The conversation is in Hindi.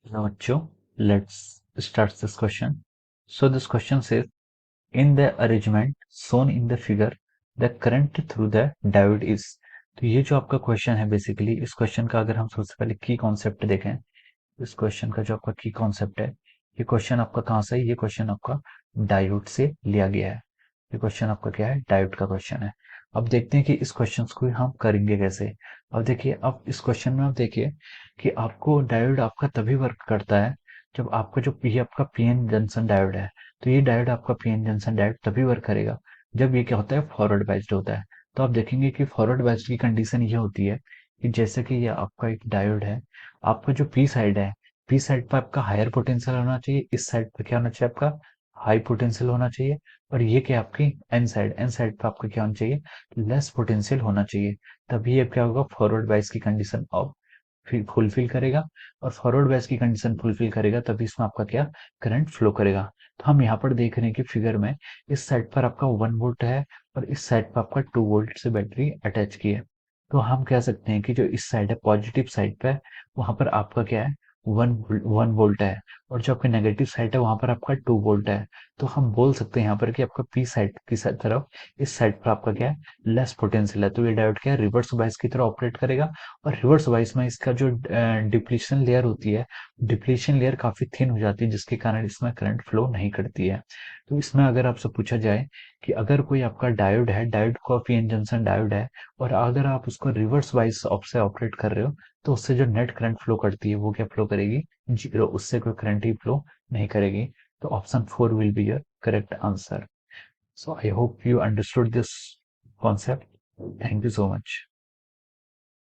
Now, Joe, let's start this question. So this question says, in the arrangement shown in the figure, the current through the diode is. तो ये जो आपका क्वेश्चन है बेसिकली, इस क्वेश्चन का अगर हम सबसे पहले की कॉन्सेप्ट देखें, इस क्वेश्चन का जो आपका की कॉन्सेप्ट है, ये क्वेश्चन आपका कहाँ से है? ये क्वेश्चन आपका डायोड से लिया गया है। ये क्वेश्चन आपका क्या है? डायोड का क्वेश्चन है। अब देखते हैं कि इस क्वेश्चन को हम करेंगे कैसे। अब देखिए, अब इस क्वेश्चन में आप देखिए कि आपको डायोड आपका तभी वर्क करता है जब आपका जो ये आपका पीएन जंक्शन डायोड है। तो ये डायोड आपका पीएन जंक्शन डायोड तभी वर्क करेगा जब ये क्या होता है? फॉरवर्ड बाइस्ड होता है। तो आप देखेंगे कि फॉरवर्ड बाइस्ड की कंडीशन ये होती है कि जैसे कि ये आपका एक डायोड है, आपका जो पी साइड है, पी साइड पर आपका हायर पोटेंशियल होना चाहिए, इस साइड पर क्या होना चाहिए? आपका हाई पोटेंशियल होना चाहिए। और ये क्या आपकी एन साइड पर आपका क्या होना चाहिए? लेस पोटेंशियल होना चाहिए। तभी ये क्या होगा? फॉरवर्ड बाइस की कंडीशन ऑफ फुलफिल करेगा। और फॉरवर्ड बाइस की कंडीशन फुलफिल करेगा तभी इसमें आपका क्या? करंट फ्लो करेगा। तो हम यहाँ पर देख रहे हैं कि फिगर में इस साइड पर आपका 1 वोल्ट है और इस साइड पर आपका 2 वोल्ट से बैटरी अटैच की है। तो हम कह सकते हैं कि जो इस साइड है, पॉजिटिव साइड पे, वहां पर आपका क्या है? 1 वोल्ट है। और जो आपका नेगेटिव साइड है वहां पर आपका 2 वोल्ट है। तो हम बोल सकते हैं यहाँ पर कि आपका पी साइड की तरफ, इस साइड पर आपका क्या है? लेस पोटेंशियल है। तो ये डायोड क्या है? रिवर्स बायस की तरह ऑपरेट करेगा। और रिवर्स बायस में इसका जो डिप्लीशन लेयर होती है, डिप्लीशन लेयर काफी थिन हो जाती है, जिसके कारण इसमें करंट फ्लो नहीं करती है। तो इसमें अगर आपसे पूछा जाए कि अगर कोई आपका डायोड है, डायोड का पीएन जंक्शन डायोड है, और अगर आप उसको रिवर्स वाइज से ऑपरेट कर रहे हो, तो उससे जो नेट करंट फ्लो करती है वो क्या फ्लो करेगी? जीरो। उससे कोई करंट ही फ्लो नहीं करेगी। तो option 4 will be your correct answer. So I hope you understood this concept. Thank you so much.